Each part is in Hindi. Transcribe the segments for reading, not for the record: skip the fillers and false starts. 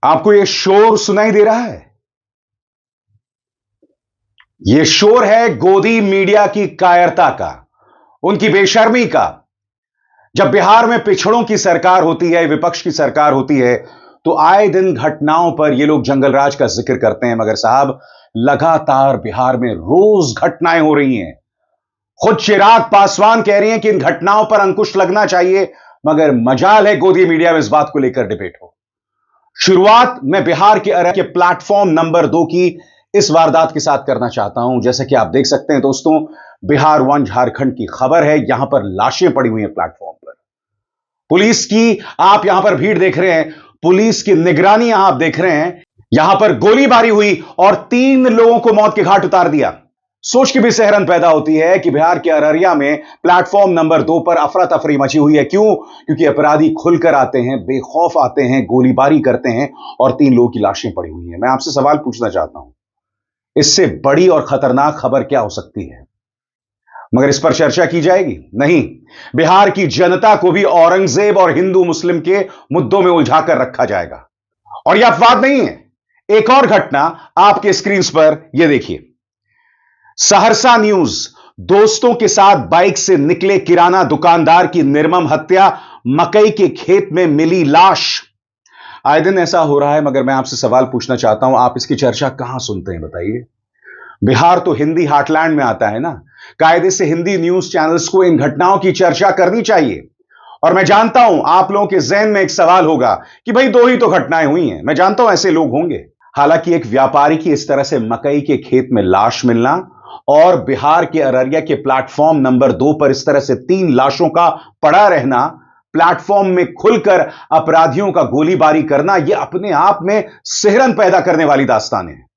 आपको यह शोर सुनाई दे रहा है? यह शोर है गोदी मीडिया की कायरता का, उनकी बेशर्मी का। जब बिहार में पिछड़ों की सरकार होती है, विपक्ष की सरकार होती है, तो आए दिन घटनाओं पर यह लोग जंगलराज का जिक्र करते हैं। मगर साहब, लगातार बिहार में रोज घटनाएं हो रही हैं। खुद चिराग पासवान कह रही हैं कि इन घटनाओं पर अंकुश लगना चाहिए, मगर मजाल है गोदी मीडिया में इस बात को लेकर डिबेट हो। शुरुआत मैं बिहार के अररिया के प्लेटफॉर्म नंबर 2 की इस वारदात के साथ करना चाहता हूं। जैसे कि आप देख सकते हैं दोस्तों, बिहार 1 झारखंड की खबर है। यहां पर लाशें पड़ी हुई हैं प्लेटफॉर्म पर। पुलिस की आप यहां पर भीड़ देख रहे हैं, पुलिस की निगरानी यहां आप देख रहे हैं। यहां पर गोलीबारी हुई और 3 लोगों को मौत के घाट उतार दिया। सोच की भी सहरन पैदा होती है कि बिहार के अररिया में प्लेटफॉर्म नंबर 2 पर अफरा तफरी मची हुई है। क्यों? क्योंकि अपराधी खुलकर आते हैं, बेखौफ आते हैं, गोलीबारी करते हैं और 3 लोगों की लाशें पड़ी हुई हैं। मैं आपसे सवाल पूछना चाहता हूं, इससे बड़ी और खतरनाक खबर क्या हो सकती है? मगर इस पर चर्चा की जाएगी? नहीं। बिहार की जनता को भी औरंगजेब और हिंदू मुस्लिम के मुद्दों में उलझाकर रखा जाएगा। और यह अपवाद नहीं है। एक और घटना आपके स्क्रीन पर यह देखिए। सहरसा न्यूज, दोस्तों के साथ बाइक से निकले किराना दुकानदार की निर्मम हत्या, मकई के खेत में मिली लाश। आए दिन ऐसा हो रहा है, मगर मैं आपसे सवाल पूछना चाहता हूं, आप इसकी चर्चा कहां सुनते हैं बताइए? बिहार तो हिंदी हार्टलैंड में आता है ना। कायदे से हिंदी न्यूज चैनल्स को इन घटनाओं की चर्चा करनी चाहिए। और मैं जानता हूं आप लोगों के जहन में एक सवाल होगा कि भाई 2 ही तो घटनाएं हुई हैं। मैं जानता हूं ऐसे लोग होंगे। हालांकि एक व्यापारी की इस तरह से मकई के खेत में लाश मिलना और बिहार के अररिया के प्लेटफॉर्म नंबर 2 पर इस तरह से 3 लाशों का पड़ा रहना, प्लेटफॉर्म में खुलकर अपराधियों का गोलीबारी करना, यह अपने आप में सिहरन पैदा करने वाली दास्तान है।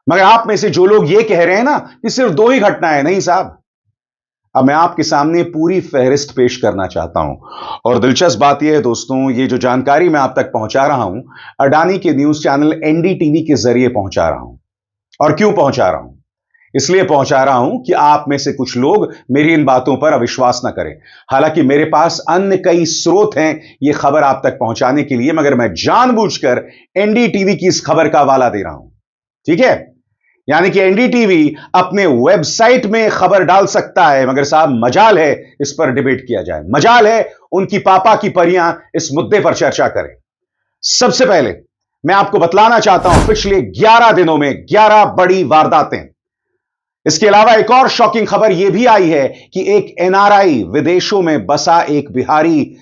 मगर आप में से जो लोग यह कह रहे हैं ना कि सिर्फ 2 ही घटनाएं, नहीं साहब। अब मैं आपके सामने पूरी फहरिस्त पेश करना चाहता हूं। और दिलचस्प बात यह है दोस्तों, ये जो जानकारी मैं आप तक पहुंचा रहा हूं, अडानी के न्यूज चैनल एनडीटीवी के जरिए पहुंचा रहा हूं। और क्यों पहुंचा रहा हूं? इसलिए पहुंचा रहा हूं कि आप में से कुछ लोग मेरी इन बातों पर अविश्वास न करें। हालांकि मेरे पास अन्य कई स्रोत हैं यह खबर आप तक पहुंचाने के लिए, मगर मैं जानबूझकर एनडीटीवी की इस खबर का हवाला दे रहा हूं। ठीक है? यानी कि एनडीटीवी अपने वेबसाइट में खबर डाल सकता है, मगर साहब मजाल है इस पर डिबेट किया जाए। मजाल है उनकी पापा की परियां इस मुद्दे पर चर्चा करें। सबसे पहले मैं आपको बतलाना चाहता हूं, पिछले 11 दिनों में 11 बड़ी वारदातें। इसके अलावा एक और शॉकिंग खबर यह भी आई है कि एक एनआरआई, विदेशों में बसा एक बिहारी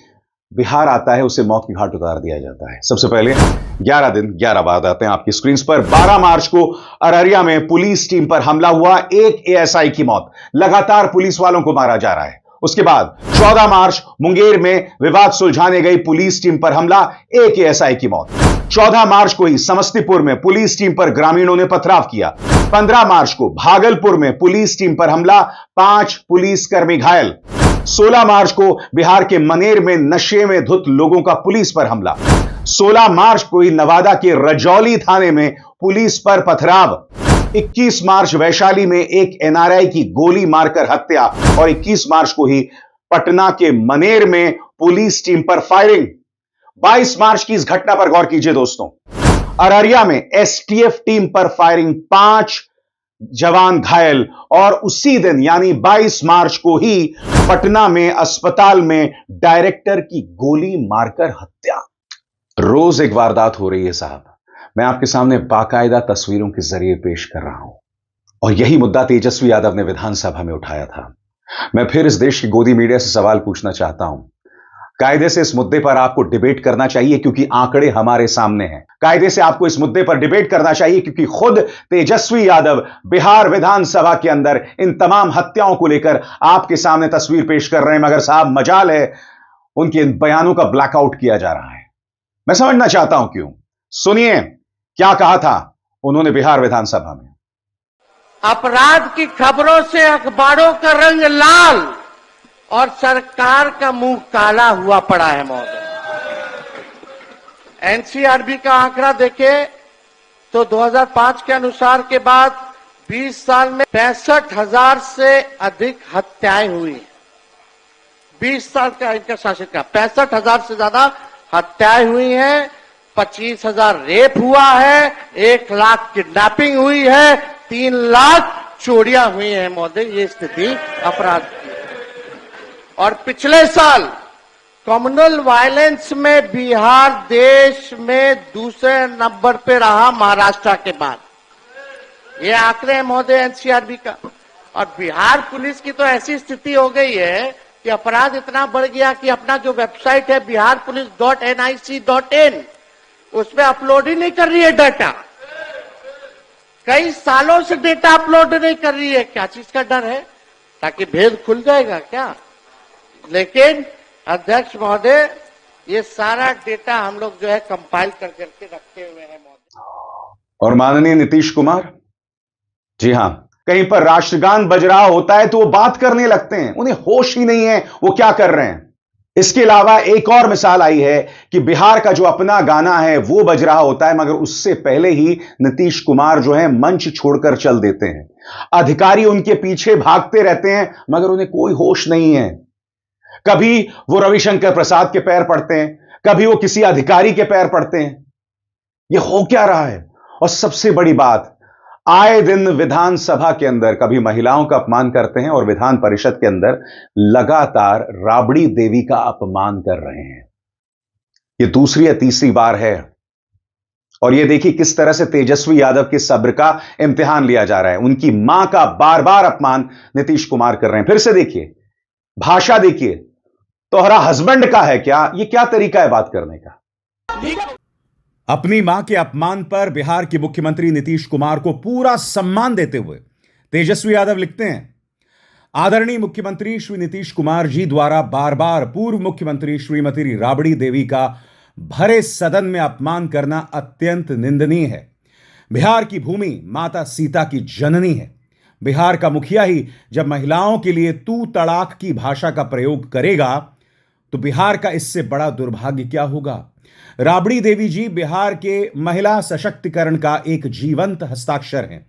बिहार आता है, उसे मौत के घाट उतार दिया जाता है। सबसे पहले 11 दिन 11 वारदातें आपकी स्क्रीन पर। 12 मार्च को अररिया में पुलिस टीम पर हमला हुआ, एक एएसआई की मौत। लगातार पुलिस वालों को मारा जा रहा है। उसके बाद 14 मार्च मुंगेर में विवाद सुलझाने गई पुलिस टीम पर हमला, एक एएसआई की मौत। 14 मार्च को ही समस्तीपुर में पुलिस टीम पर ग्रामीणों ने पथराव किया। 15 मार्च को भागलपुर में पुलिस टीम पर हमला, 5 पुलिसकर्मी घायल। 16 मार्च को बिहार के मनेर में नशे में धुत लोगों का पुलिस पर हमला। 16 मार्च को ही नवादा के रजौली थाने में पुलिस पर पथराव। 21 मार्च वैशाली में एक एनआरआई की गोली मारकर हत्या और 21 मार्च को ही पटना के मनेर में पुलिस टीम पर फायरिंग। 22 मार्च की इस घटना पर गौर कीजिए दोस्तों, अररिया में एसटीएफ टीम पर फायरिंग, 5 जवान घायल। और उसी दिन यानी 22 मार्च को ही पटना में अस्पताल में डायरेक्टर की गोली मारकर हत्या। रोज एक वारदात हो रही है साहब। मैं आपके सामने बाकायदा तस्वीरों के जरिए पेश कर रहा हूं। और यही मुद्दा तेजस्वी यादव ने विधानसभा में उठाया था। मैं फिर इस देश की गोदी मीडिया से सवाल पूछना चाहता हूं, कायदे से इस मुद्दे पर आपको डिबेट करना चाहिए क्योंकि आंकड़े हमारे सामने हैं। कायदे से आपको इस मुद्दे पर डिबेट करना चाहिए क्योंकि खुद तेजस्वी यादव बिहार विधानसभा के अंदर इन तमाम हत्याओं को लेकर आपके सामने तस्वीर पेश कर रहे हैं। मगर साहब मजाल है उनके इन बयानों का ब्लैकआउट किया जा रहा है। मैं समझना चाहता हूं क्यों। सुनिए क्या कहा था उन्होंने बिहार विधानसभा में। अपराध की खबरों से अखबारों का रंग लाल और सरकार का मुंह काला हुआ पड़ा है महोदय। एनसीआरबी का आंकड़ा देखे तो 2005 के अनुसार के बाद 20 साल में 65,000 से अधिक हत्याएं हुई। 20 साल का इनका शासन का 65,000 से ज्यादा हत्याएं हुई हैं। 25,000 रेप हुआ है, 1 लाख किडनैपिंग हुई है, 3 लाख चोरियां हुई हैं महोदय। ये स्थिति अपराध की है। और पिछले साल कम्युनल वायलेंस में बिहार देश में दूसरे नंबर पे रहा महाराष्ट्र के बाद। ये आंकड़े हैं महोदय एनसीआरबी का। और बिहार पुलिस की तो ऐसी स्थिति हो गई है कि अपराध इतना बढ़ गया कि अपना जो वेबसाइट है biharpolice.nic.in उसमें अपलोड ही नहीं कर रही है डाटा। कई सालों से डेटा अपलोड नहीं कर रही है। क्या चीज का डर है? ताकि भेद खुल जाएगा क्या? लेकिन अध्यक्ष महोदय, ये सारा डेटा हम लोग जो है कंपाइल करके रखे हुए हैं महोदय। और माननीय नीतीश कुमार जी हां, कहीं पर राष्ट्रगान बज रहा होता है तो वो बात करने लगते हैं, उन्हें होश ही नहीं है वो क्या कर रहे हैं। इसके अलावा एक और मिसाल आई है कि बिहार का जो अपना गाना है वो बज रहा होता है, मगर उससे पहले ही नीतीश कुमार जो है मंच छोड़कर चल देते हैं। अधिकारी उनके पीछे भागते रहते हैं मगर उन्हें कोई होश नहीं है। कभी वो रविशंकर प्रसाद के पैर पड़ते हैं, कभी वो किसी अधिकारी के पैर पड़ते हैं। ये हो क्या रहा है? और सबसे बड़ी बात, आए दिन विधानसभा के अंदर कभी महिलाओं का अपमान करते हैं और विधान परिषद के अंदर लगातार राबड़ी देवी का अपमान कर रहे हैं। ये दूसरी या तीसरी बार है। और ये देखिए किस तरह से तेजस्वी यादव के सब्र का इम्तिहान लिया जा रहा है। उनकी मां का बार बार अपमान नीतीश कुमार कर रहे हैं। फिर से देखिए, भाषा देखिए, तोहरा हस्बैंड का है क्या? ये क्या तरीका है बात करने का? अपनी मां के अपमान पर बिहार के मुख्यमंत्री नीतीश कुमार को पूरा सम्मान देते हुए तेजस्वी यादव लिखते हैं, आदरणीय मुख्यमंत्री श्री नीतीश कुमार जी द्वारा बार बार पूर्व मुख्यमंत्री श्रीमती राबड़ी देवी का भरे सदन में अपमान करना अत्यंत निंदनीय है। बिहार की भूमि माता सीता की जननी है। बिहार का मुखिया ही जब महिलाओं के लिए तू तड़ाक की भाषा का प्रयोग करेगा तो बिहार का इससे बड़ा दुर्भाग्य क्या होगा। राबड़ी देवी जी बिहार के महिला सशक्तिकरण का एक जीवंत हस्ताक्षर हैं।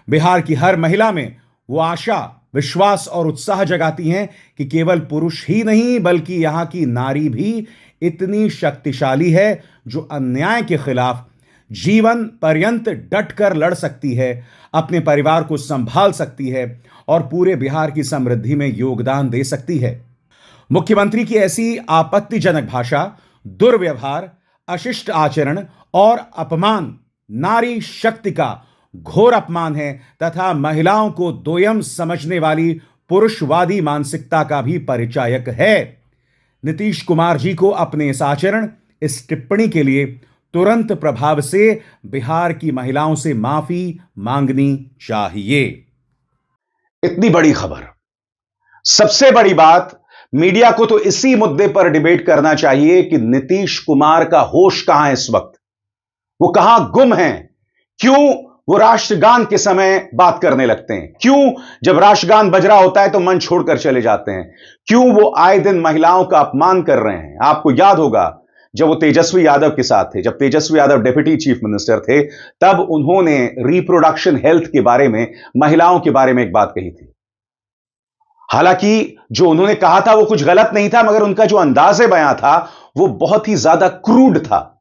बिहार की हर महिला में वो आशा, विश्वास और उत्साह जगाती हैं कि केवल पुरुष ही नहीं बल्कि यहां की नारी भी इतनी शक्तिशाली है जो अन्याय के खिलाफ जीवन पर्यंत डटकर लड़ सकती है, अपने परिवार को संभाल सकती है और पूरे बिहार की समृद्धि में योगदान दे सकती है। मुख्यमंत्री की ऐसी आपत्तिजनक भाषा, दुर्व्यवहार, अशिष्ट आचरण और अपमान नारी शक्ति का घोर अपमान है तथा महिलाओं को दोयम समझने वाली पुरुषवादी मानसिकता का भी परिचायक है। नीतीश कुमार जी को अपने इस आचरण, इस टिप्पणी के लिए तुरंत प्रभाव से बिहार की महिलाओं से माफी मांगनी चाहिए। इतनी बड़ी खबर। सबसे बड़ी बात, मीडिया को तो इसी मुद्दे पर डिबेट करना चाहिए कि नीतीश कुमार का होश कहां है इस वक्त, वो कहां गुम हैं, क्यों वो राष्ट्रगान के समय बात करने लगते हैं, क्यों जब राष्ट्रगान बज रहा होता है तो मन छोड़कर चले जाते हैं, क्यों वो आए दिन महिलाओं का अपमान कर रहे हैं। आपको याद होगा जब वो तेजस्वी यादव के साथ थे, जब Tejashwi Yadav deputy chief minister थे, तब उन्होंने रिप्रोडक्शन हेल्थ के बारे में, महिलाओं के बारे में एक बात कही थी। हालांकि जो उन्होंने कहा था वो कुछ गलत नहीं था, मगर उनका जो अंदाज़े बयां था वो बहुत ही ज्यादा क्रूड था।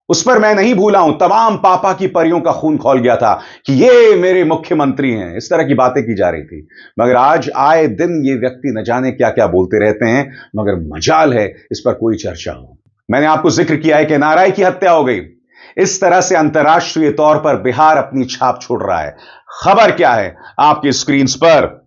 उस पर मैं नहीं भूला हूं, तमाम पापा की परियों का खून खौल गया था कि ये मेरे मुख्यमंत्री हैं, इस तरह की बातें की जा रही थी। मगर आज आए दिन ये व्यक्ति न जाने क्या क्या बोलते रहते हैं, मगर मजाल है इस पर कोई चर्चा हो। मैंने आपको जिक्र किया है कि एनआरआई की हत्या हो गई। इस तरह से अंतर्राष्ट्रीय तौर पर बिहार अपनी छाप छोड़ रहा है। खबर क्या है आपकी स्क्रीन पर।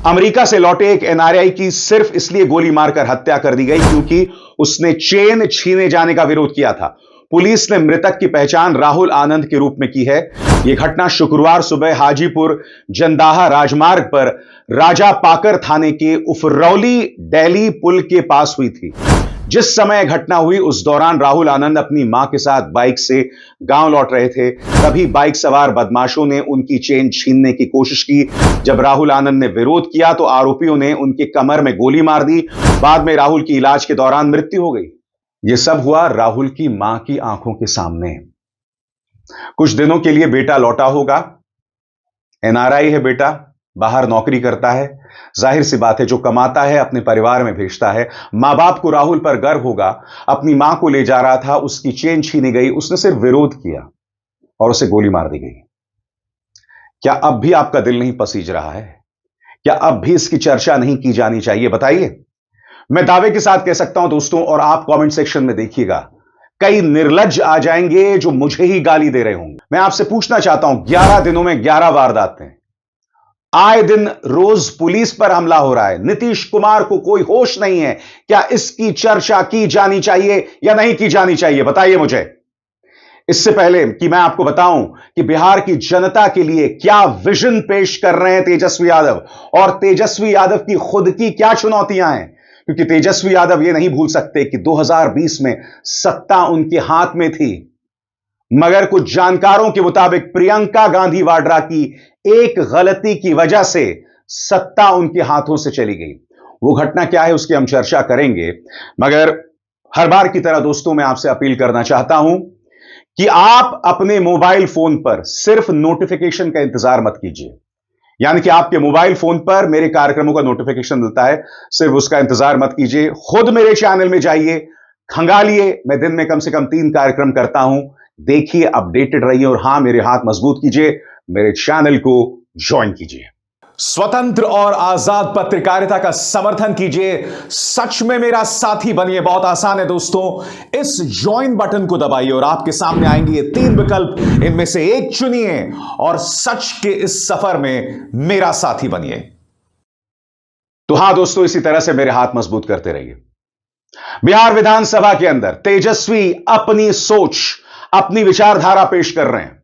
अमेरिका से लौटे एक एनआरआई की सिर्फ इसलिए गोली मारकर हत्या कर दी गई क्योंकि उसने चेन छीने जाने का विरोध किया था। पुलिस ने मृतक की पहचान राहुल आनंद के रूप में की है। यह घटना शुक्रवार सुबह हाजीपुर जंदाहा राजमार्ग पर राजा पाकर थाने के उफरौली डेली पुल के पास हुई थी। जिस समय घटना हुई उस दौरान राहुल आनंद अपनी मां के साथ बाइक से गांव लौट रहे थे। तभी बाइक सवार बदमाशों ने उनकी चेन छीनने की कोशिश की। जब राहुल आनंद ने विरोध किया तो आरोपियों ने उनके कमर में गोली मार दी। बाद में राहुल की इलाज के दौरान मृत्यु हो गई। यह सब हुआ राहुल की मां की आंखों के सामने। कुछ दिनों के लिए बेटा लौटा होगा, एनआरआई है बेटा, बाहर नौकरी करता है, जाहिर सी बात है जो कमाता है अपने परिवार में भेजता है। मां बाप को राहुल पर गर्व होगा। अपनी मां को ले जा रहा था, उसकी चेन छीनी गई, उसने सिर्फ विरोध किया और उसे गोली मार दी गई। क्या अब भी आपका दिल नहीं पसीज रहा है? क्या अब भी इसकी चर्चा नहीं की जानी चाहिए? बताइए। मैं दावे के साथ कह सकता हूं दोस्तों, और आप कमेंट सेक्शन में देखिएगा, कई निर्लज्ज आ जाएंगे जो मुझे ही गाली दे रहे होंगे। मैं आपसे पूछना चाहता हूं, 11 दिनों में 11 वारदातें, आए दिन रोज पुलिस पर हमला हो रहा है, नीतीश कुमार को कोई होश नहीं है। क्या इसकी चर्चा की जानी चाहिए या नहीं की जानी चाहिए? बताइए मुझे। इससे पहले कि मैं आपको बताऊं कि बिहार की जनता के लिए क्या विजन पेश कर रहे हैं तेजस्वी यादव, और तेजस्वी यादव की खुद की क्या चुनौतियां हैं, क्योंकि तेजस्वी यादव यह नहीं भूल सकते कि 2020 में सत्ता उनके हाथ में थी, मगर कुछ जानकारों के मुताबिक प्रियंका गांधी वाड्रा की एक गलती की वजह से सत्ता उनके हाथों से चली गई। वो घटना क्या है उसकी हम चर्चा करेंगे, मगर हर बार की तरह दोस्तों मैं आपसे अपील करना चाहता हूं कि आप अपने मोबाइल फोन पर सिर्फ नोटिफिकेशन का इंतजार मत कीजिए। यानी कि आपके मोबाइल फोन पर मेरे कार्यक्रमों का नोटिफिकेशन मिलता है, सिर्फ उसका इंतजार मत कीजिए। खुद मेरे चैनल में जाइए, खंगालिए, मैं दिन में कम से कम 3 कार्यक्रम करता हूं। देखिए, अपडेटेड रहिए, और हां, मेरे हाथ मजबूत कीजिए, मेरे चैनल को ज्वाइन कीजिए। स्वतंत्र और आजाद पत्रकारिता का समर्थन कीजिए, सच में मेरा साथी बनिए। बहुत आसान है दोस्तों, इस ज्वाइन बटन को दबाइए और आपके सामने आएंगे ये 3 विकल्प, इनमें से एक चुनिए और सच के इस सफर में मेरा साथी बनिए। तो हां दोस्तों, इसी तरह से मेरे हाथ मजबूत करते रहिए। बिहार विधानसभा के अंदर तेजस्वी अपनी सोच, अपनी विचारधारा पेश कर रहे हैं।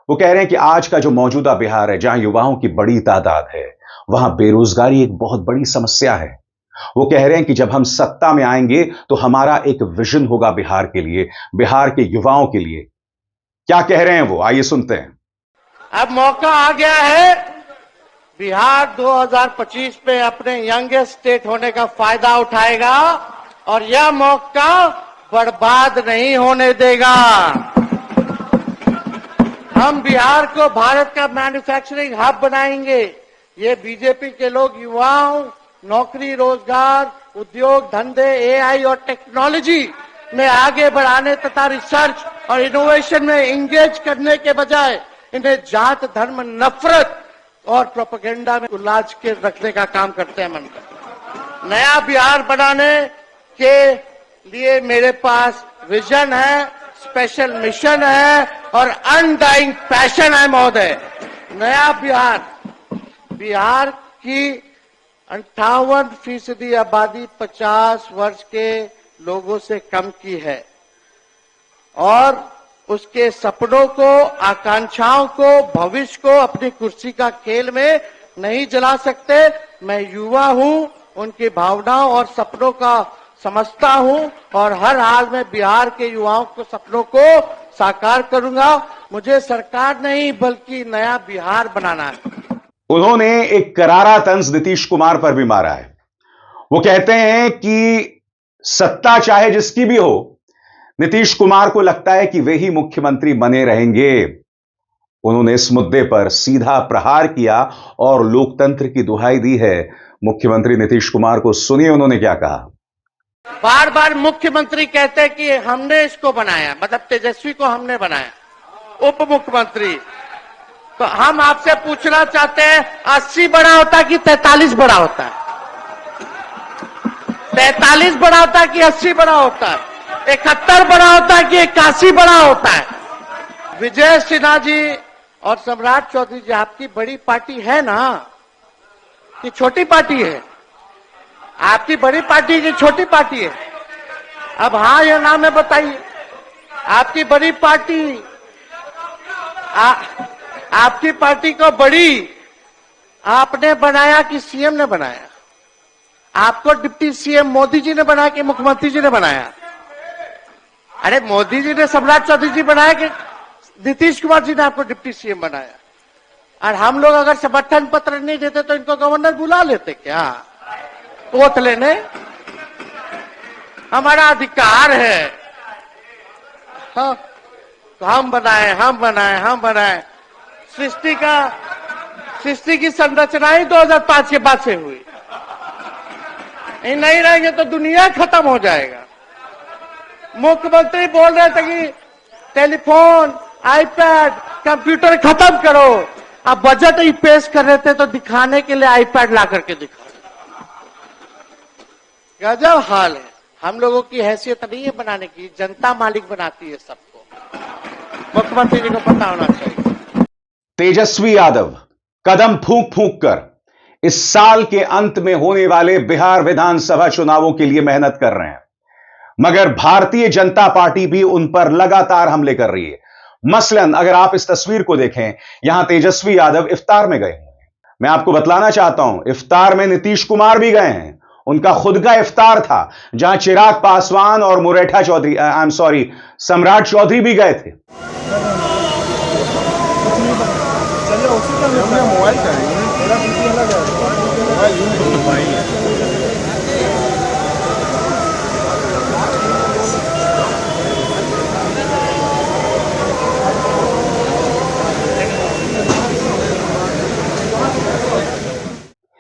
वो कह रहे हैं कि आज का जो मौजूदा बिहार है, जहां युवाओं की बड़ी तादाद है, वहां बेरोजगारी एक बहुत बड़ी समस्या है। वो कह रहे हैं कि जब हम सत्ता में आएंगे तो हमारा एक विजन होगा बिहार के लिए, बिहार के युवाओं के लिए। क्या कह रहे हैं वो, आइए सुनते हैं। अब मौका आ गया है, बिहार 2025 में अपने यंगेस्ट स्टेट होने का फायदा उठाएगा और यह मौका बर्बाद नहीं होने देगा। हम बिहार को भारत का मैन्युफैक्चरिंग हब बनाएंगे। ये बीजेपी के लोग युवाओं, नौकरी, रोजगार, उद्योग, धंधे, एआई और टेक्नोलॉजी में आगे बढ़ाने तथा रिसर्च और इनोवेशन में इंगेज करने के बजाय इन्हें जात, धर्म, नफरत और प्रोपेगेंडा में उलाझ के रखने का काम करते हैं। मन का नया बिहार बनाने के लिए मेरे पास विजन है, स्पेशल मिशन है और अनडाइंग पैशन है महोदय। नया बिहार की 58% आबादी 50 वर्ष के लोगों से कम की है और उसके सपनों को, आकांक्षाओं को, भविष्य को अपनी कुर्सी का खेल में नहीं जला सकते। मैं युवा हूं, उनकी भावनाओं और सपनों का समझता हूं और हर हाल में बिहार के युवाओं के सपनों को साकार करूंगा। मुझे सरकार नहीं बल्कि नया बिहार बनाना है। उन्होंने एक करारा तंज नीतीश कुमार पर भी मारा है। वो कहते हैं कि सत्ता चाहे जिसकी भी हो, नीतीश कुमार को लगता है कि वे ही मुख्यमंत्री बने रहेंगे। उन्होंने इस मुद्दे पर सीधा प्रहार किया और लोकतंत्र की दुहाई दी है मुख्यमंत्री नीतीश कुमार को। सुनिए उन्होंने क्या कहा। बार बार मुख्यमंत्री कहते हैं कि हमने इसको बनाया, मतलब तेजस्वी को हमने बनाया उप मुख्यमंत्री। तो हम आपसे पूछना चाहते हैं, 80 बड़ा होता है कि 43 बड़ा होता है? 43 बड़ा होता है कि 80 बड़ा होता है? 71 बड़ा होता है कि 81 बड़ा होता है? विजय सिन्हा जी और सम्राट चौधरी जी, आपकी बड़ी पार्टी है ना कि छोटी पार्टी है? आपकी बड़ी पार्टी की छोटी पार्टी है? अब हाँ या ना में बताइए। आपकी बड़ी पार्टी, आपकी पार्टी को बड़ी आपने बनाया कि सीएम ने बनाया? आपको डिप्टी सीएम मोदी जी ने बनाया कि मुख्यमंत्री जी ने बनाया? अरे मोदी जी ने सम्राट चौधरी जी बनाया कि नीतीश कुमार जी ने आपको डिप्टी सीएम बनाया? और हम लोग अगर समर्थन पत्र नहीं देते तो इनको गवर्नर बुला लेते क्या वोट लेने? हमारा अधिकार है। हाँ, तो हम बनाए। सृष्टि सृष्टि की संरचना ही 2005 के बाद से हुई। ये नहीं रहेंगे तो दुनिया खत्म हो जाएगा। मुख्यमंत्री बोल रहे थे कि टेलीफोन, आईपैड, कंप्यूटर खत्म करो। अब बजट ही पेश कर रहे थे तो दिखाने के लिए आईपैड ला करके दिखा। गजब हाल है। हम लोगों की हैसियत नहीं है बनाने की, जनता मालिक बनाती है सबको। मुख्यमंत्री जी को पता होना चाहिए। तेजस्वी यादव कदम फूंक फूंक कर इस साल के अंत में होने वाले बिहार विधानसभा चुनावों के लिए मेहनत कर रहे हैं, मगर भारतीय जनता पार्टी भी उन पर लगातार हमले कर रही है। मसलन अगर आप इस तस्वीर को देखें, यहां तेजस्वी यादव इफ्तार में गए हैं। मैं आपको बतलाना चाहता हूं, इफ्तार में नीतीश कुमार भी गए हैं। उनका खुद का इफ्तार था जहां चिराग पासवान और मुरेठा चौधरी, सम्राट चौधरी भी गए थे।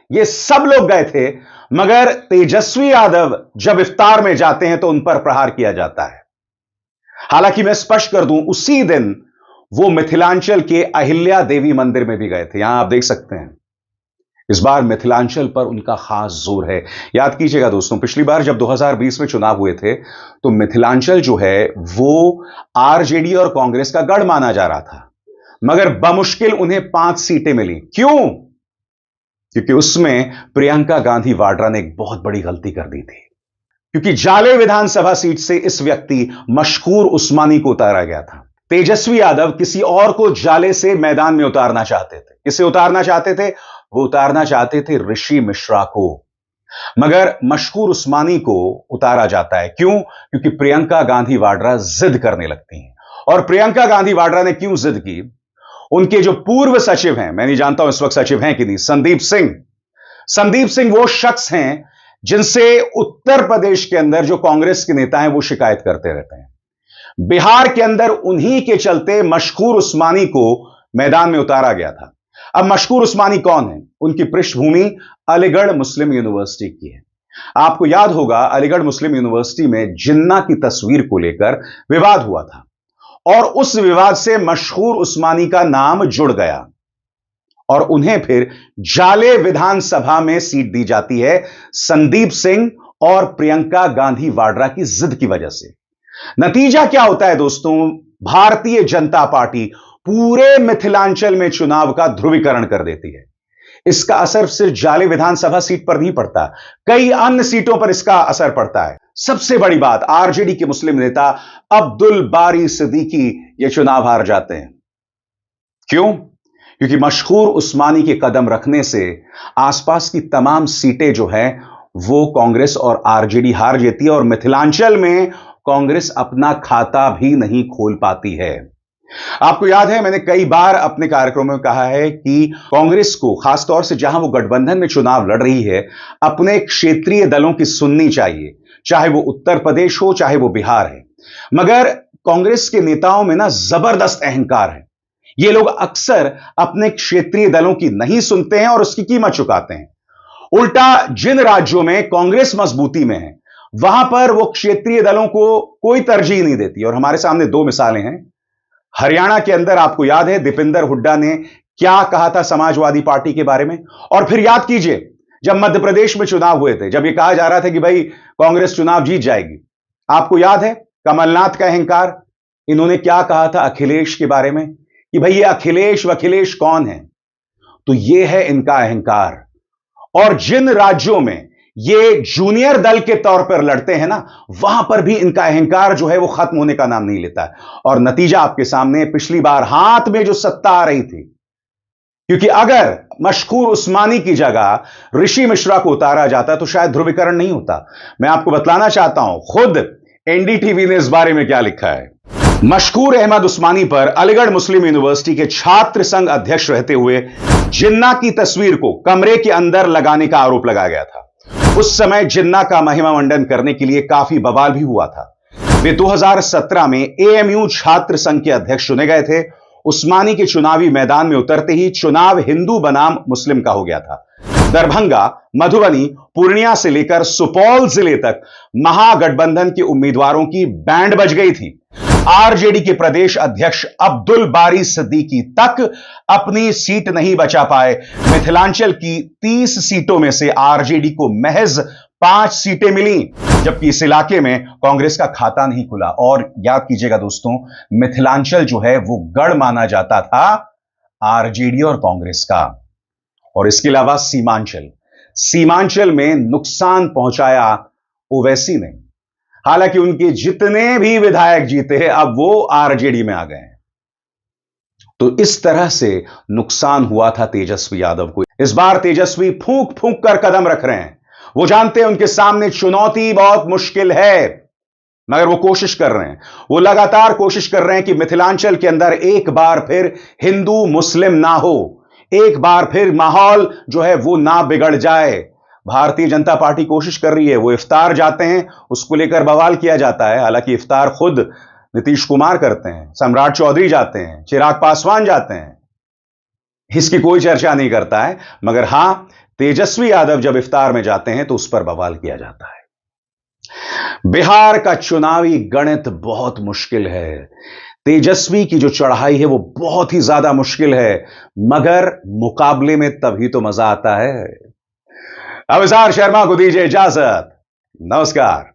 ये सब लोग गए थे, मगर तेजस्वी यादव जब इफ्तार में जाते हैं तो उन पर प्रहार किया जाता है। हालांकि मैं स्पष्ट कर दूं, उसी दिन वो मिथिलांचल के अहिल्या देवी मंदिर में भी गए थे। यहां आप देख सकते हैं, इस बार मिथिलांचल पर उनका खास जोर है। याद कीजिएगा दोस्तों, पिछली बार जब 2020 में चुनाव हुए थे तो मिथिलांचल जो है वो आरजेडी और कांग्रेस का गढ़ माना जा रहा था, मगर बमुश्किल उन्हें 5 सीटें मिली। क्यों? क्योंकि उसमें प्रियंका गांधी वाड्रा ने एक बहुत बड़ी गलती कर दी थी। क्योंकि जाले विधानसभा सीट से इस व्यक्ति मशकूर उस्मानी को उतारा गया था। तेजस्वी यादव किसी और को जाले से मैदान में उतारना चाहते थे। किसे उतारना चाहते थे? वो उतारना चाहते थे ऋषि मिश्रा को, मगर मशकूर उस्मानी को उतारा जाता है। क्यों? क्योंकि प्रियंका गांधी वाड्रा जिद करने लगती हैं। और प्रियंका गांधी वाड्रा ने क्यों जिद की? उनके जो पूर्व सचिव हैं, मैं नहीं जानता हूं इस वक्त सचिव हैं कि नहीं, संदीप सिंह वो शख्स हैं जिनसे उत्तर प्रदेश के अंदर जो कांग्रेस के नेता हैं वो शिकायत करते रहते हैं। बिहार के अंदर उन्हीं के चलते मशकूर उस्मानी को मैदान में उतारा गया था। अब मशकूर उस्मानी कौन है? उनकी पृष्ठभूमि अलीगढ़ मुस्लिम यूनिवर्सिटी की है। आपको याद होगा, अलीगढ़ मुस्लिम यूनिवर्सिटी में जिन्ना की तस्वीर को लेकर विवाद हुआ था और उस विवाद से मशहूर उस्मानी का नाम जुड़ गया और उन्हें फिर जाले विधानसभा में सीट दी जाती है संदीप सिंह और प्रियंका गांधी वाड्रा की जिद की वजह से। नतीजा क्या होता है दोस्तों? भारतीय जनता पार्टी पूरे मिथिलांचल में चुनाव का ध्रुवीकरण कर देती है। इसका असर सिर्फ जाले विधानसभा सीट पर नहीं पड़ता, कई अन्य सीटों पर इसका असर पड़ता है। सबसे बड़ी बात, आरजेडी के मुस्लिम नेता अब्दुल बारी सिद्दीकी ये चुनाव हार जाते हैं। क्यों? क्योंकि मशहूर उस्मानी के कदम रखने से आसपास की तमाम सीटें जो है वो कांग्रेस और आरजेडी हार जाती है और मिथिलांचल में कांग्रेस अपना खाता भी नहीं खोल पाती है। आपको याद है, मैंने कई बार अपने कार्यक्रमों में कहा है कि कांग्रेस को, खासतौर से जहां वो गठबंधन में चुनाव लड़ रही है, अपने क्षेत्रीय दलों की सुननी चाहिए, चाहे वो उत्तर प्रदेश हो चाहे वो बिहार है। मगर कांग्रेस के नेताओं में ना जबरदस्त अहंकार है। ये लोग अक्सर अपने क्षेत्रीय दलों की नहीं सुनते हैं और उसकी कीमत चुकाते हैं। उल्टा जिन राज्यों में कांग्रेस मजबूती में है वहां पर वो क्षेत्रीय दलों को कोई तरजीह नहीं देती। और हमारे सामने 2 मिसालें हैं। हरियाणा के अंदर आपको याद है दीपेंद्र हुड्डा ने क्या कहा था समाजवादी पार्टी के बारे में, और फिर याद कीजिए जब मध्य प्रदेश में चुनाव हुए थे, जब यह कहा जा रहा था कि भाई कांग्रेस चुनाव जीत जाएगी, आपको याद है कमलनाथ का अहंकार, इन्होंने क्या कहा था अखिलेश के बारे में कि भाई ये अखिलेश कौन है? तो ये है इनका अहंकार। और जिन राज्यों में ये जूनियर दल के तौर पर लड़ते हैं ना, वहां पर भी इनका अहंकार जो है वो खत्म होने का नाम नहीं लेता है। और नतीजा आपके सामने, पिछली बार हाथ में जो सत्ता आ रही थी, क्योंकि अगर मशकूर उस्मानी की जगह ऋषि मिश्रा को उतारा जाता तो शायद ध्रुवीकरण नहीं होता। मैं आपको बतलाना चाहता हूं खुद एनडीटीवी ने इस बारे में क्या लिखा है। मशकूर अहमद उस्मानी पर अलीगढ़ मुस्लिम यूनिवर्सिटी के छात्र संघ अध्यक्ष रहते हुए जिन्ना की तस्वीर को कमरे के अंदर लगाने का आरोप लगाया गया था। उस समय जिन्ना का महिमा मंडन करने के लिए काफी बवाल भी हुआ था। वे 2017 में एएमयू छात्र संघ के अध्यक्ष चुने गए थे उस्मानी के चुनावी मैदान में उतरते ही चुनाव हिंदू बनाम मुस्लिम का हो गया था। दरभंगा, मधुबनी, पूर्णिया से लेकर सुपौल जिले तक महागठबंधन के उम्मीदवारों की बैंड बज गई थी। आरजेडी के प्रदेश अध्यक्ष अब्दुल बारी सिद्दीकी तक अपनी सीट नहीं बचा पाए। मिथिलांचल की 30 सीटों में से आरजेडी को महज 5 सीटें मिली, जबकि इस इलाके में कांग्रेस का खाता नहीं खुला। और याद कीजिएगा दोस्तों, मिथिलांचल जो है वो गढ़ माना जाता था आरजेडी और कांग्रेस का। और इसके अलावा सीमांचल में नुकसान पहुंचाया ओवैसी ने। हालांकि उनके जितने भी विधायक जीते हैं अब वो आरजेडी में आ गए हैं। तो इस तरह से नुकसान हुआ था तेजस्वी यादव को। इस बार तेजस्वी फूंक फूंक कर कदम रख रहे हैं। वो जानते हैं उनके सामने चुनौती बहुत मुश्किल है, मगर वो कोशिश कर रहे हैं। वो लगातार कोशिश कर रहे हैं कि मिथिलांचल के अंदर एक बार फिर हिंदू मुस्लिम ना हो, एक बार फिर माहौल जो है वो ना बिगड़ जाए। भारतीय जनता पार्टी कोशिश कर रही है। वो इफ्तार जाते हैं, उसको लेकर बवाल किया जाता है। हालांकि इफ्तार खुद नीतीश कुमार करते हैं, सम्राट चौधरी जाते हैं, चिराग पासवान जाते हैं, इसकी कोई चर्चा नहीं करता है। मगर हां, तेजस्वी यादव जब इफ्तार में जाते हैं तो उस पर बवाल किया जाता है। बिहार का चुनावी गणित बहुत मुश्किल है। तेजस्वी की जो चढ़ाई है वो बहुत ही ज्यादा मुश्किल है, मगर मुकाबले में तभी तो मजा आता है। अविसार शर्मा को दीजिए इजाजत। नमस्कार।